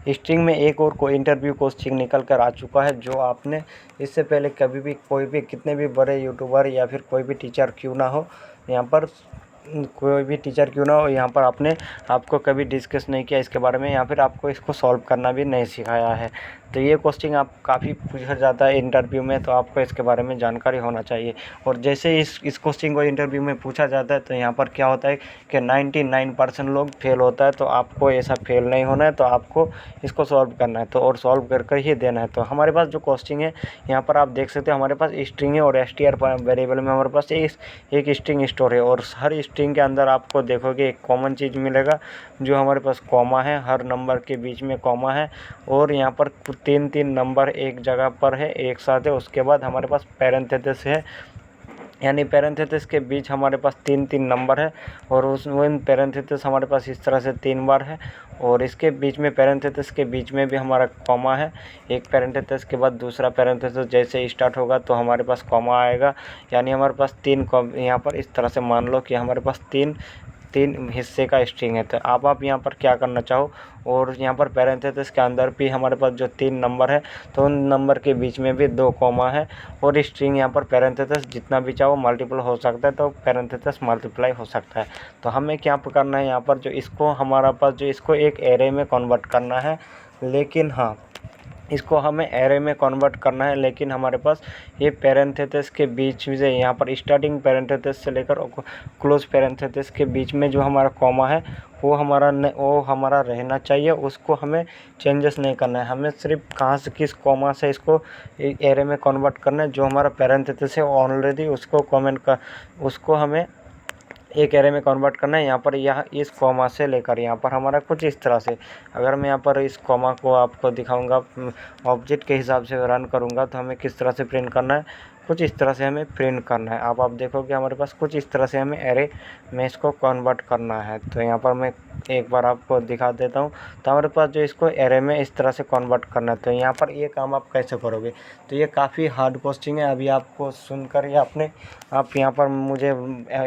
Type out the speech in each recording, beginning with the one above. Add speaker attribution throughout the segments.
Speaker 1: String में एक और कोई इंटरव्यू कोचिंग निकल कर आ चुका है, जो आपने इससे पहले कभी भी कोई भी कितने भी बड़े यूट्यूबर या फिर कोई भी टीचर क्यों ना हो, यहाँ पर कोई भी टीचर क्यों ना हो, यहाँ पर आपको कभी डिस्कस नहीं किया इसके बारे में, या फिर आपको इसको सॉल्व करना भी नहीं सिखाया है। तो ये क्वेश्चन आप काफ़ी पूछा जाता है इंटरव्यू में, तो आपको इसके बारे में जानकारी होना चाहिए। और जैसे इस क्वेश्चन को इंटरव्यू में पूछा जाता है, तो यहाँ पर क्या होता है कि 99% लोग फेल होता है। तो आपको ऐसा फेल नहीं होना है, तो आपको इसको सॉल्व करना है, तो और सॉल्व कर कर ही देना है। तो हमारे पास जो क्वेश्चन है, यहाँ पर आप देख सकते हैं हमारे पास स्ट्रिंग है, और str वेरिएबल में हमारे पास एक स्ट्रिंग स्टोर है, और हर स्ट्रिंग के अंदर आपको देखोगे एक कॉमन चीज़ मिलेगा, जो हमारे पास कॉमा है, हर नंबर के बीच में कॉमा है, और यहाँ पर 3 नंबर एक जगह पर है, एक साथ है। उसके बाद हमारे पास पैरेंथेसिस है, यानी पैरेंथेसिस के बीच हमारे पास 3 नंबर है, और उस पैरेंथेसिस हमारे पास इस तरह से 3 बार है, और इसके बीच में पैरेंथेसिस के बीच में भी हमारा कॉमा है। एक पैरेंथेसिस के बाद दूसरा पैरेंथेसिस जैसे स्टार्ट होगा तो हमारे पास कॉमा आएगा, यानी हमारे पास 3 यहाँ पर इस तरह से मान लो कि हमारे पास तीन हिस्से का स्ट्रिंग है। तो आप यहाँ पर क्या करना चाहो, और यहाँ पर पैरेंथेसिस के अंदर भी हमारे पास जो 3 नंबर है, तो उन नंबर के बीच में भी 2 कॉमा है, और स्ट्रिंग यहाँ पर पैरेंथेसिस जितना भी चाहो मल्टीपल हो सकता है, तो पैरेंथेसिस मल्टीप्लाई हो सकता है। तो हमें क्या करना है, यहाँ पर जो इसको हमारा पास जो इसको एक एरे में कन्वर्ट करना है, लेकिन हाँ इसको हमें एरे में कन्वर्ट करना है, लेकिन हमारे पास ये पैरेंथेसिस के बीच से यहाँ पर स्टार्टिंग पैरेंथेसिस से लेकर क्लोज पैरेंथेसिस के बीच में जो हमारा कॉमा है वो हमारा रहना चाहिए। उसको हमें चेंजेस नहीं करना है, हमें सिर्फ कहाँ से किस कॉमा से इसको एरे में कन्वर्ट करना है। जो हमारा पैरेंथेसिस है ऑलरेडी उसको हमें एक एरे में कन्वर्ट करना है। यहाँ पर इस कॉमा से लेकर यहाँ पर हमारा कुछ इस तरह से, अगर मैं यहाँ पर इस कॉमा को आपको दिखाऊंगा ऑब्जेक्ट के हिसाब से रन करूँगा, तो हमें किस तरह से प्रिंट करना है, कुछ इस तरह से हमें प्रिंट करना है। आप देखोगे हमारे पास कुछ इस तरह से हमें एरे में इसको कन्वर्ट करना है। तो यहाँ पर मैं एक बार आपको दिखा देता हूँ। तो हमारे पास जो इसको एरे में इस तरह से कन्वर्ट करना है, तो यहाँ पर ये काम आप कैसे करोगे, तो ये काफ़ी हार्ड क्वेश्चन है। अभी आपको सुनकर या आप यहाँ पर मुझे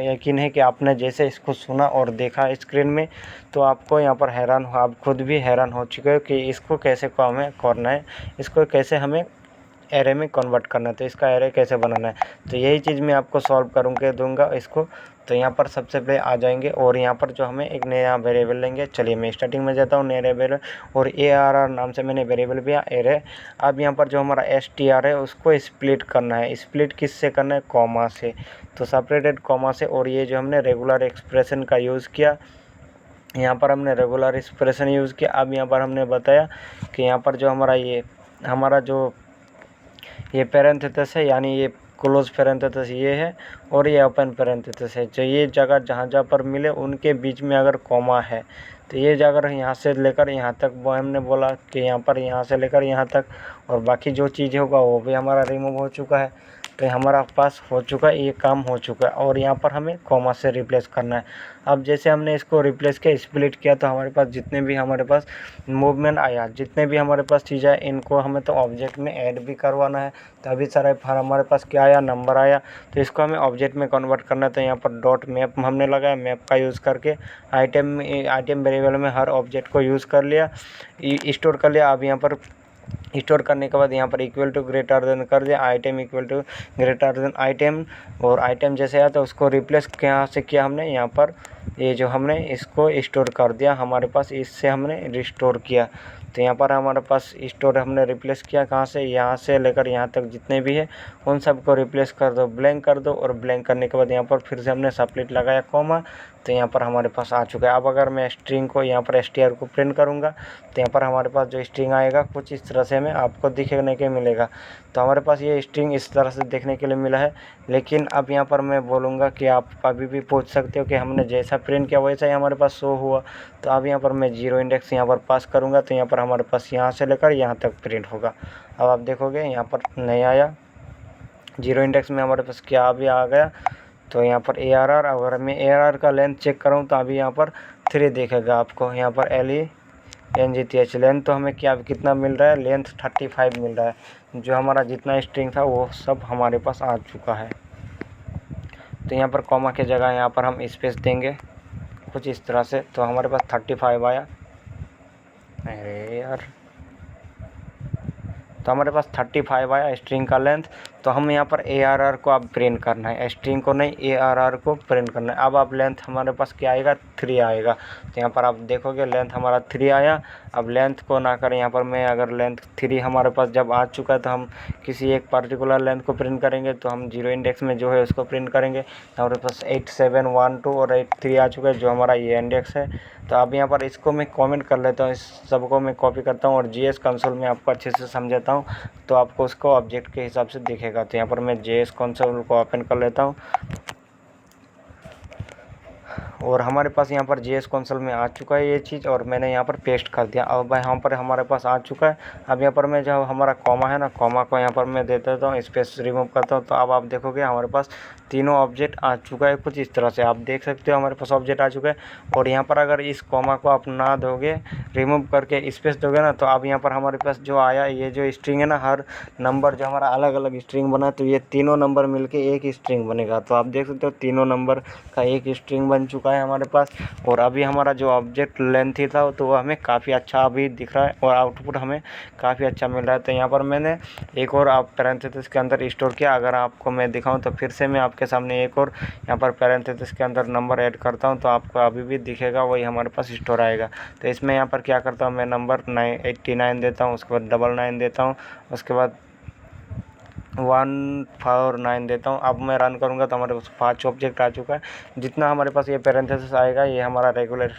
Speaker 1: यकीन है कि आपने जैसे इसको सुना और देखा स्क्रीन में, तो आपको यहाँ पर आप खुद भी हैरान हो चुके हो कि इसको कैसे हमें करना है, इसको कैसे हमें एरे में कन्वर्ट करना है, तो इसका एरे कैसे बनाना है। तो यही चीज़ मैं आपको सॉल्व करूँगा दूंगा इसको। तो यहाँ पर सबसे पहले आ जाएंगे, और यहाँ पर जो हमें एक नया वेरिएबल लेंगे। चलिए मैं स्टार्टिंग में जाता हूँ, नया वेरिएबल, और ARR नाम से मैंने वेरिएबल भी एरे। अब यहाँ पर जो हमारा STR है उसको स्प्लिट करना है। स्प्लिट किससे करना है, कॉमा से, तो सेपरेटेड कॉमा से। और ये जो हमने रेगुलर एक्सप्रेशन का यूज़ किया, यहाँ पर हमने रेगुलर एक्सप्रेशन यूज़ किया। अब यहाँ पर हमने बताया कि यहाँ पर जो हमारा जो ये पैरेंथेसिस है, यानी ये क्लोज पैरेंथेसिस ये है, और ये ओपन पैरेंथेसिस है। जो ये जगह जहाँ पर मिले उनके बीच में अगर कॉमा है, तो ये अगर यहाँ से लेकर यहाँ तक, वो हमने बोला कि यहाँ पर यहाँ से लेकर यहाँ तक, और बाकी जो चीज़ होगा वो भी हमारा रिमूव हो चुका है। तो हमारा पास हो चुका है, ये काम हो चुका है। और यहाँ पर हमें कॉमा से रिप्लेस करना है। अब जैसे हमने इसको रिप्लेस किया, स्प्लिट किया, तो हमारे पास जितने भी हमारे पास मूवमेंट आया, जितने भी हमारे पास चीज़ें हैं, इनको हमें तो ऑब्जेक्ट में ऐड भी करवाना है। तो अभी सारा हमारे पास क्या आया, नंबर आया, तो इसको हमें ऑब्जेक्ट में कन्वर्ट करना है। तो यहाँ पर डॉट मैप हमने लगाया, मैप का यूज़ करके आइटम वेरिएबल में हर ऑब्जेक्ट को यूज़ कर लिया, स्टोर कर लिया। अब यहाँ पर स्टोर करने के बाद यहाँ पर इक्वल टू ग्रेटर देन कर दिया, item equal to greater than item, और आइटम जैसे आया तो उसको रिप्लेस यहाँ से किया हमने। यहाँ पर ये जो हमने इसको स्टोर कर दिया हमारे पास, इससे हमने रिस्टोर किया। तो यहाँ पर हमारे पास स्टोर हमने रिप्लेस किया, कहाँ से, यहाँ से लेकर यहाँ तक जितने भी है उन सब को रिप्लेस कर दो, ब्लैंक कर दो। और ब्लैंक करने के बाद यहाँ पर फिर से हमने सेपरेट लगाया कॉमा, तो यहाँ पर हमारे पास आ चुका है। अब अगर मैं स्ट्रिंग को यहाँ पर STR को प्रिंट करूँगा, तो यहाँ पर हमारे पास जो स्ट्रिंग आएगा कुछ इस तरह से हमें आपको दिखने के मिलेगा। तो हमारे पास ये स्ट्रिंग इस तरह से देखने के लिए मिला है। लेकिन अब यहाँ पर मैं बोलूँगा कि आप अभी भी पूछ सकते हो कि हमने जैसा प्रिंट किया वैसा ही हमारे पास शो हुआ। तो अब यहाँ पर मैं 0 इंडेक्स यहाँ पर पास करूँगा, तो यहाँ पर हमारे पास यहाँ से लेकर यहाँ तक प्रिंट होगा। अब आप देखोगे यहाँ पर नहीं आया, 0 इंडेक्स में हमारे पास क्या अभी आ गया। तो यहाँ पर ARR, अगर मैं ARR का लेंथ चेक करूँ तो अभी यहाँ पर 3 दिखेगा आपको। यहाँ पर LENGTH लेंथ तो हमें कितना मिल रहा है, लेंथ 35 मिल रहा है। जो हमारा जितना स्ट्रिंग था वो सब हमारे पास आ चुका है। तो यहाँ पर कॉमा की जगह यहाँ पर हम स्पेस देंगे कुछ इस तरह से, तो हमारे पास 35 आया। अरे यार, तो हमारे पास 35 आया स्ट्रिंग का लेंथ। तो हम यहाँ पर ARR को अब प्रिंट करना है, स्ट्रिंग को नहीं, ARR को प्रिंट करना है। अब लेंथ हमारे पास क्या आएगा, 3 आएगा। तो यहाँ पर आप देखोगे लेंथ हमारा 3 आया। अब लेंथ को ना करें, यहाँ पर मैं अगर लेंथ 3 हमारे पास जब आ चुका है तो हम किसी एक पर्टिकुलर लेंथ को प्रिंट करेंगे। तो हम 0 इंडेक्स में जो है उसको प्रिंट करेंगे। हमारे पास 8 7 1 2 और 8 3 आ चुका है, जो हमारा ये इंडेक्स है। तो अब यहाँ पर इसको मैं कमेंट कर लेता हूँ, इस सबको मैं कॉपी करता हूँ और JS कंसोल में आपको अच्छे से समझाता हूँ, तो आपको उसको ऑब्जेक्ट के हिसाब से दिखेगा। तो यहाँ पर मैं JS कंसोल को ओपन कर लेता हूँ और हमारे पास यहाँ पर JS कंसोल में आ चुका है ये चीज़, और मैंने यहाँ पर पेस्ट कर दिया। अब यहाँ पर हमारे पास आ चुका है। अब यहाँ पर मैं जो हमारा कॉमा है ना, कॉमा को यहाँ पर मैं दे देता हूँ, स्पेस रिमूव करता हूँ। तो अब आप देखोगे हमारे पास तीनों ऑब्जेक्ट आ चुका है। कुछ इस तरह से आप देख सकते हो हमारे पास ऑब्जेक्ट आ चुका है। और यहाँ पर अगर इस कॉमा को आप ना दोगे, रिमूव करके स्पेस दोगे ना, तो अब यहाँ पर हमारे पास जो आया, ये जो स्ट्रिंग है ना, हर नंबर जो हमारा अलग अलग स्ट्रिंग बना, तो ये तीनों नंबर मिलके एक स्ट्रिंग बनेगा। तो आप देख सकते हो तीनों नंबर का एक स्ट्रिंग बन चुका है हमारे पास। और अभी हमारा जो ऑब्जेक्ट लेंथ ही था तो वो हमें काफ़ी अच्छा अभी दिख रहा है और आउटपुट हमें काफ़ी अच्छा मिल रहा है। तो यहाँ पर मैंने एक और आप पैरेंथेसिस के अंदर स्टोर किया। अगर आपको मैं दिखाऊं तो फिर से मैं आपके सामने एक और यहाँ पर पैरेंथेसिस के अंदर नंबर ऐड करता हूँ, तो आपको अभी भी दिखेगा, वही हमारे पास स्टोर आएगा। तो इसमें यहाँ पर क्या करता हूँ, मैं नंबर 89 देता हूँ, उसके बाद 99 देता हूँ, उसके बाद 149 देता हूँ। अब मैं रन करूँगा तो हमारे पास 5 ऑब्जेक्ट आ चुका है। जितना हमारे पास ये पैरेंथेसिस आएगा, ये हमारा रेगुलर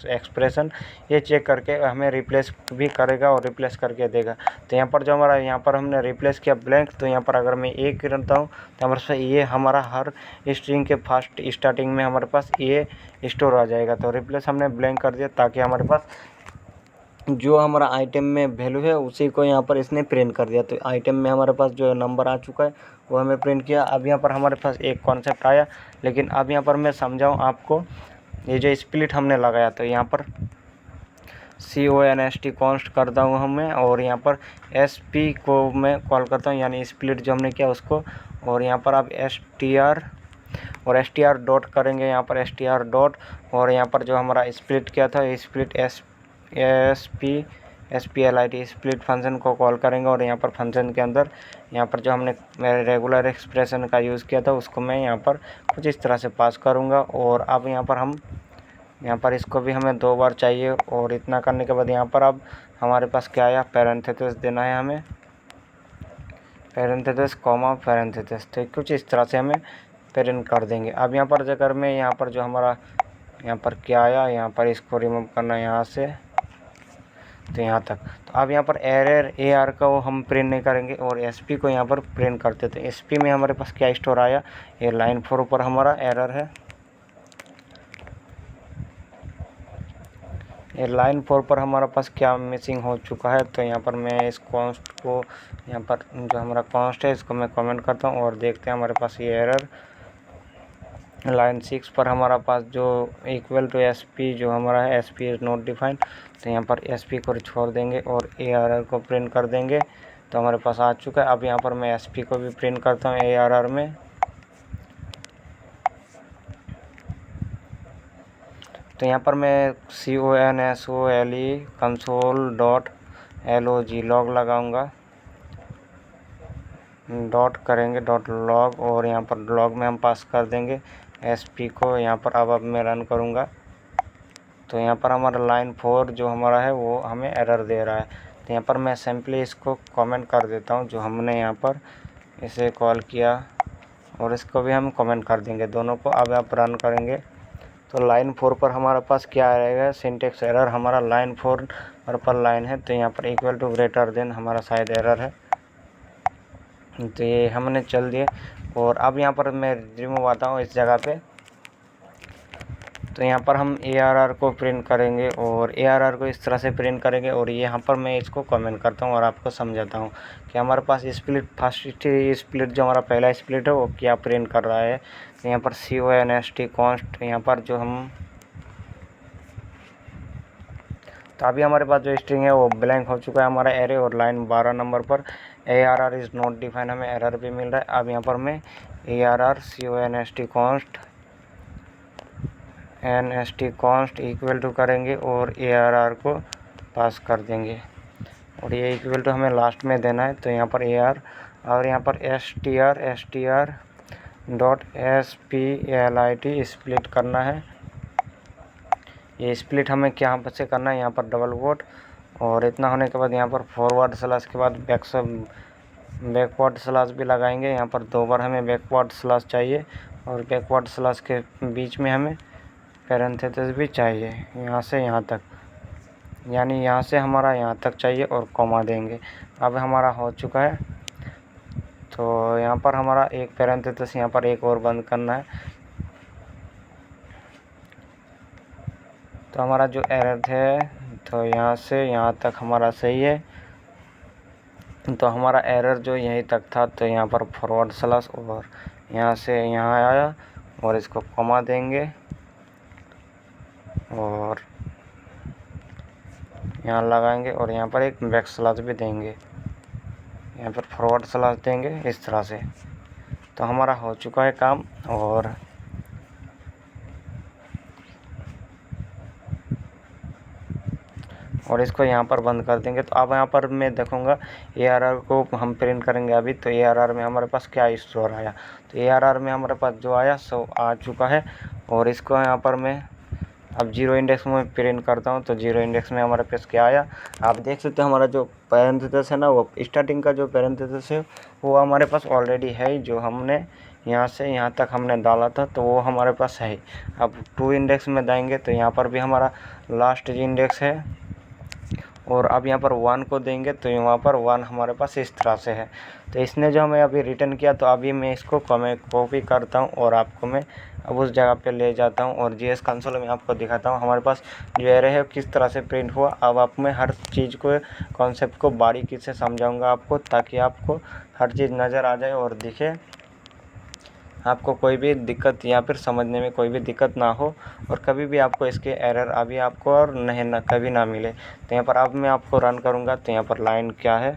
Speaker 1: एक्सप्रेशन ये चेक करके हमें रिप्लेस भी करेगा और रिप्लेस करके देगा। तो यहाँ पर जो हमारा यहाँ पर हमने रिप्लेस किया ब्लैंक, तो यहाँ पर अगर मैं एक करता हूँ तो हमारे पास ये हमारा हर स्ट्रिंग के फर्स्ट स्टार्टिंग में हमारे पास ये स्टोर आ जाएगा। तो रिप्लेस हमने ब्लैंक कर दिया ताकि हमारे पास जो हमारा आइटम में वैल्यू है उसी को यहाँ पर इसने प्रिंट कर दिया। तो आइटम में हमारे पास जो नंबर आ चुका है वो हमें प्रिंट किया। अब यहाँ पर हमारे पास एक कॉन्सेप्ट आया, लेकिन अब यहाँ पर मैं समझाऊँ आपको, ये जो स्प्लिट हमने लगाया, तो यहाँ पर CONST कॉन्स्ट करता हूँ हमें, और यहाँ पर SP को मैं कॉल करता हूँ, यानी स्प्लिट जो हमने किया उसको। और यहाँ पर आप STR और STR डॉट करेंगे, यहाँ पर STR डॉट, और यहाँ पर जो हमारा स्प्लिट किया था स्प्लिट SPLIT स्प्लिट फंक्शन को कॉल करेंगे। और यहाँ पर फंक्शन के अंदर यहाँ पर जो हमने रेगुलर एक्सप्रेशन का यूज़ किया था उसको मैं यहाँ पर कुछ इस तरह से पास करूँगा। और अब यहाँ पर हम यहाँ पर इसको भी हमें 2 बार चाहिए। और इतना करने के बाद यहाँ पर अब हमारे पास क्या आया, पैरेंथेसिस देना है हमें, पैरेंथेसिस कॉमा पैरेंथेसिस। तो कुछ इस तरह से हमें प्रिंट कर देंगे। अब यहाँ पर अगर मैं यहाँ पर जो हमारा यहाँ पर क्या आया, यहाँ पर इसको रिमूव करना यहाँ से तो यहाँ तक। तो अब यहाँ पर एरर AR का वो हम प्रिंट नहीं करेंगे और SP को यहाँ पर प्रिंट करते। तो SP में हमारे पास क्या स्टोर आया, ये लाइन 4 पर हमारा एरर है, ये लाइन 4 पर हमारा पास क्या मिसिंग हो चुका है। तो यहाँ पर मैं इस कॉन्स्ट को, यहाँ पर जो हमारा कॉन्स्ट है इसको मैं कमेंट करता हूँ और देखते हैं हमारे पास ये एरर लाइन 6 पर हमारा पास जो इक्वल टू SP जो हमारा है, SP इज़ नॉट डिफाइंड। तो यहाँ पर SP को छोड़ देंगे और ARR को प्रिंट कर देंगे। तो हमारे पास आ चुका है। अब यहाँ पर मैं SP को भी प्रिंट करता हूँ ARR में। तो यहाँ पर मैं CONSOLE console dot LOG log लगाऊंगा, डॉट करेंगे डॉट लॉग, और यहाँ पर लॉग में हम पास कर देंगे SP को। यहाँ पर अब मैं रन करूँगा तो यहाँ पर हमारा लाइन 4 जो हमारा है वो हमें एरर दे रहा है। तो यहाँ पर मैं सिंपली इसको कमेंट कर देता हूँ, जो हमने यहाँ पर इसे कॉल किया, और इसको भी हम कमेंट कर देंगे दोनों को। अब आप रन करेंगे तो लाइन 4 पर हमारे पास क्या आएगा, सिंटेक्स एरर हमारा लाइन 4 पर लाइन है। तो यहाँ पर इक्वल टू ग्रेटर देन हमारा शायद एरर है, तो ये हमने चल दिए। और अब यहाँ पर मैं रिमूव आता हूँ इस जगह पे। तो यहाँ पर हम ARR को प्रिंट करेंगे और ARR को इस तरह से प्रिंट करेंगे। और यहाँ पर मैं इसको कमेंट करता हूँ और आपको समझाता हूँ कि हमारे पास स्प्लिट फर्स्ट स्प्लिट जो हमारा पहला स्प्लिट है वो क्या प्रिंट कर रहा है। तो यहाँ पर CONST कॉन्स्ट, यहाँ पर जो हम, तो अभी हमारे पास जो स्ट्रिंग है वो ब्लैंक हो चुका है हमारा एरे, और लाइन 12 नंबर पर ARR इज़ नॉट डिफाइन हमें एरर भी मिल रहा है। अब यहाँ पर मैं ARR CONST const NST const equal to करेंगे और ARR को पास कर देंगे और ये इक्वल टू हमें लास्ट में देना है। तो यहाँ पर AR और यहाँ पर str डॉट SPLIT स्प्लिट करना है। ये स्प्लिट हमें क्या से करना है, यहाँ पर डबल कोट और इतना होने के बाद यहाँ पर फॉरवर्ड स्लैश के बाद बैकवर्ड स्लैश भी लगाएंगे। यहाँ पर 2 बार हमें बैकवर्ड स्लैश चाहिए और बैकवर्ड स्लैश के बीच में हमें पैरेंथेसिस भी चाहिए यहाँ से यहाँ तक, यानी यहाँ से हमारा यहाँ तक चाहिए और कॉमा देंगे। अब हमारा हो चुका है। तो यहाँ पर हमारा एक पैरेंथेसिस यहाँ पर एक और बंद करना है। तो हमारा जो एरर है तो यहाँ से यहाँ तक हमारा सही है। तो हमारा एरर जो यहीं तक था, तो यहाँ पर फॉरवर्ड स्लैश और यहाँ से यहाँ आया और इसको कॉमा देंगे और यहाँ लगाएंगे और यहाँ पर एक बैक स्लैश भी देंगे, यहाँ पर फॉरवर्ड स्लैश देंगे इस तरह से। तो हमारा हो चुका है काम और इसको यहाँ पर बंद कर देंगे। तो अब यहाँ पर मैं देखूँगा ARR को हम प्रिंट करेंगे अभी। तो ARR में हमारे पास क्या स्टोर आया, तो ARR में हमारे पास जो आया सो आ चुका है। और इसको यहाँ पर मैं अब 0 इंडेक्स में प्रिंट करता हूँ। तो 0 इंडेक्स में हमारे पास क्या आया, आप देख सकते हो। हमारा जो पैरेंथेसिस है ना, वो स्टार्टिंग का जो पैरेंथेसिस है वो हमारे पास ऑलरेडी है, जो हमने यहाँ से यहाँ तक हमने डाला था, तो वो हमारे पास है। अब 2 इंडेक्स में जाएंगे तो यहाँ पर भी हमारा लास्ट इंडेक्स है और अब यहाँ पर 1 को देंगे तो यहाँ पर 1 हमारे पास इस तरह से है। तो इसने जो हमें अभी रिटर्न किया, तो अभी मैं इसको कॉपी करता हूँ और आपको मैं अब उस जगह पे ले जाता हूँ और GS कंसोल में आपको दिखाता हूँ हमारे पास जो एरे है किस तरह से प्रिंट हुआ। अब आप मैं हर चीज़ को, कॉन्सेप्ट को बारीकी से समझाऊँगा आपको, ताकि आपको हर चीज़ नज़र आ जाए और दिखे, आपको कोई भी दिक्कत या फिर समझने में कोई भी दिक्कत ना हो और कभी भी आपको इसके एरर अभी आपको और कभी ना मिले। तो यहाँ पर अब मैं आपको रन करूँगा। तो यहाँ पर लाइन क्या है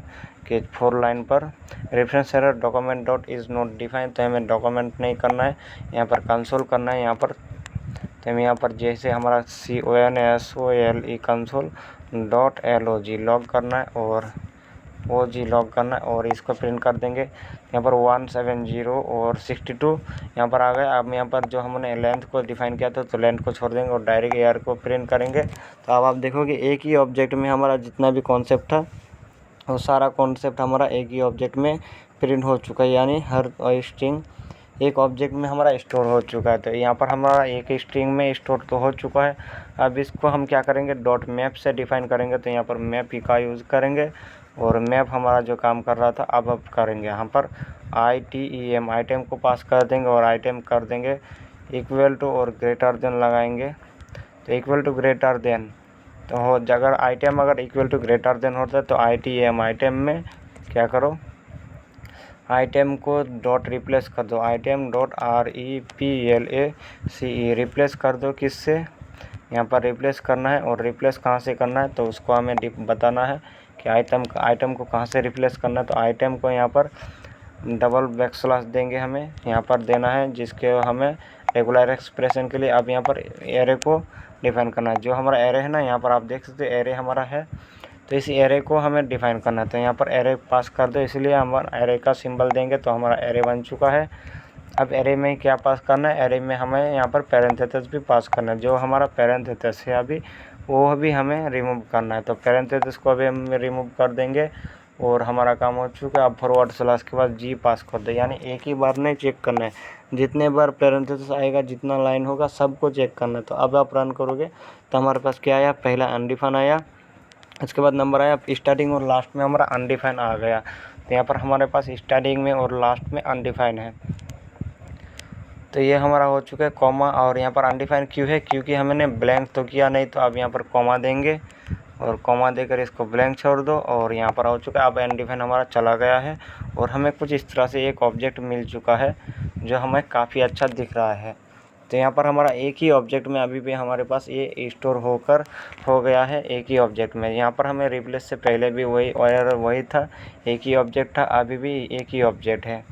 Speaker 1: कि 4 लाइन पर reference error document dot is not defined, तो हमें डॉक्यूमेंट नहीं करना है, यहाँ पर कंसोल करना है। यहाँ पर तो हम यहाँ पर जैसे हमारा CONSOLE console dot LOG log करना है और OG लॉग करना है और इसको प्रिंट कर देंगे। यहाँ पर 170 और 62 यहाँ पर आ गया। अब यहाँ पर जो हमने लेंथ को डिफाइन किया था, तो लेंथ को छोड़ देंगे और डायरेक्ट AR को प्रिंट करेंगे। तो अब आप देखोगे एक ही ऑब्जेक्ट में हमारा जितना भी कॉन्सेप्ट था, वो सारा कॉन्सेप्ट हमारा एक ही ऑब्जेक्ट में प्रिंट हो चुका है, यानी हर स्ट्रिंग एक ऑब्जेक्ट में हमारा स्टोर हो चुका है। तो यहाँ पर हमारा एक स्ट्रिंग में स्टोर तो हो चुका है। अब इसको हम क्या करेंगे, डॉट मैप से डिफाइन करेंगे। तो यहाँ पर मैप ही का यूज़ करेंगे और मैप हमारा जो काम कर रहा था अब करेंगे। यहाँ पर ITEM आइटम को पास कर देंगे और आइटम कर देंगे इक्वल टू और ग्रेटर देन लगाएंगे। तो इक्वल टू ग्रेटर देन तो हो, अगर आइटम अगर इक्वल टू ग्रेटर देन होता है तो ITEM आइटम में क्या करो, आइटम को डॉट रिप्लेस कर दो, आइटम डॉट REPLACE रिप्लेस कर दो। किससे, यहाँ पर रिप्लेस करना है और रिप्लेस कहाँ से करना है, तो उसको हमें बताना है कि आइटम को कहाँ से रिप्लेस करना है। तो आइटम को यहाँ पर डबल बैकस्लैश देंगे, हमें यहाँ पर देना है, जिसके हमें रेगुलर एक्सप्रेशन के लिए अब यहाँ पर एरे को डिफाइन करना है। जो हमारा एरे है ना, यहाँ पर आप देख सकते हो एरे हमारा है, तो इस एरे को हमें डिफाइन करना है। तो यहाँ पर एरे पास कर दो, इसलिए हम एरे का सिंबल देंगे। तो हमारा एरे बन चुका है। अब एरे में क्या पास करना है, एरे में हमें यहाँ पर पैरेंथेसिस भी पास करना है। जो हमारा पैरेंथेसिस है अभी वो भी हमें रिमूव करना है। तो पैरेंथेसिस को अभी हम रिमूव कर देंगे और हमारा काम हो चुका है। अब फॉरवर्ड स्लैश के बाद G पास कर दो, यानी एक ही बार नहीं चेक करना है, जितने बार पैरेंथेसिस आएगा, जितना लाइन होगा, सबको चेक करना है। तो अब आप रन करोगे तो हमारे पास क्या आया, पहला अनडिफाइन आया, इसके बाद नंबर आया, स्टार्टिंग और लास्ट में हमारा अनडिफाइन आ गया। तो यहाँ पर हमारे पास स्टार्टिंग में और लास्ट में अनडिफाइन है। तो ये हमारा हो चुका है कॉमा। और यहाँ पर अनडिफाइन क्यों है, क्योंकि हमने ब्लैंक तो किया नहीं, तो अब यहाँ पर कॉमा देंगे और कॉमा देकर इसको ब्लैंक छोड़ दो और यहाँ पर हो चुका है। अब अनडिफाइन हमारा चला गया है और हमें कुछ इस तरह से एक ऑब्जेक्ट मिल चुका है जो हमें काफ़ी अच्छा दिख रहा है। तो यहाँ पर हमारा एक ही ऑब्जेक्ट में अभी भी हमारे पास ये स्टोर होकर हो गया है, एक ही ऑब्जेक्ट में। यहाँ पर हमें रिप्लेस से पहले भी वही था, एक ही ऑब्जेक्ट था, अभी भी एक ही ऑब्जेक्ट है।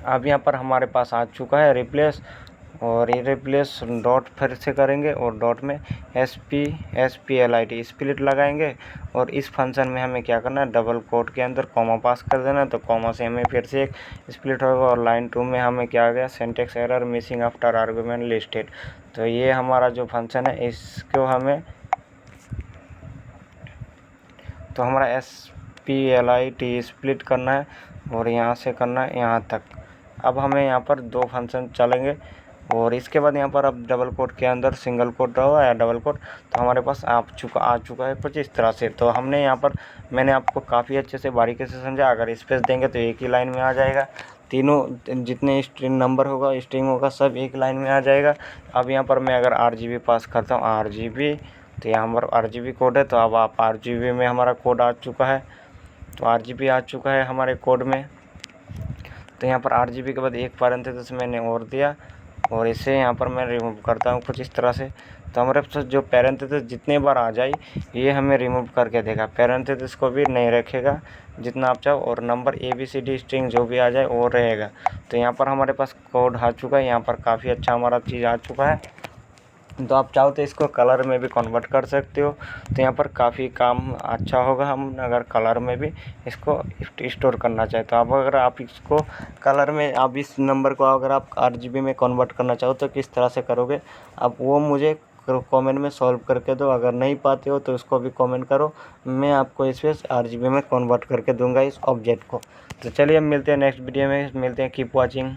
Speaker 1: अब यहाँ पर हमारे पास आ चुका है रिप्लेस, और ये रिप्लेस डॉट फिर से करेंगे और डॉट में SPLIT स्प्लिट लगाएंगे। और इस फंक्शन में हमें क्या करना है, डबल कोट के अंदर कॉमा पास कर देना है, तो कॉमा से हमें फिर से एक स्प्लिट होगा। और लाइन 2 में हमें क्या आ गया, syntax error missing after argument listed. तो ये हमारा जो फंक्शन है इसको हमें, तो हमारा SPLIT स्प्लिट करना है और यहाँ से करना है यहाँ तक। अब हमें यहाँ पर 2 फंक्शन चलेंगे और इसके बाद यहाँ पर अब डबल कोट के अंदर सिंगल कोट रहा या डबल कोट, तो हमारे पास आ चुका है कुछ इस तरह से। तो हमने यहाँ पर, मैंने आपको काफ़ी अच्छे से बारीकी से समझा। अगर स्पेस देंगे तो एक ही लाइन में आ जाएगा, तीनों जितने स्ट्रिंग नंबर होगा स्ट्रिंग होगा सब एक लाइन में आ जाएगा। अब यहाँ पर मैं अगर RGB पास करता हूँ, RGB, तो यहाँ पर RGB कोड है। तो अब आप RGB में हमारा कोड आ चुका है, तो RGB आ चुका है हमारे कोड में। तो यहाँ पर RGB के बाद एक पैरेंथेसिस मैंने और दिया और इसे यहाँ पर मैं रिमूव करता हूँ कुछ इस तरह से। तो हमारे पास जो पैरेंथेसिस जितने बार आ जाए ये हमें रिमूव करके देगा, पैरेंथेसिस को भी नहीं रखेगा जितना आप चाहो, और नंबर ABCD स्ट्रिंग जो भी आ जाए वो रहेगा। तो यहाँ पर हमारे पास कोड आ चुका है, यहाँ पर काफ़ी अच्छा हमारा चीज़ आ चुका है। तो आप चाहो तो इसको कलर में भी कन्वर्ट कर सकते हो, तो यहाँ पर काफ़ी काम अच्छा होगा। हम अगर कलर में भी इसको स्टोर करना चाहे तो अब अगर आप इसको कलर में, आप इस नंबर को अगर आप RGB में कन्वर्ट करना चाहो तो किस तरह से करोगे, अब वो मुझे कमेंट में सॉल्व करके दो। अगर नहीं पाते हो तो उसको भी कमेंट करो, मैं आपको इसे RGB में कन्वर्ट करके दूंगा इस ऑब्जेक्ट को। तो चलिए अब मिलते हैं नेक्स्ट वीडियो में, मिलते हैं, कीप वॉचिंग।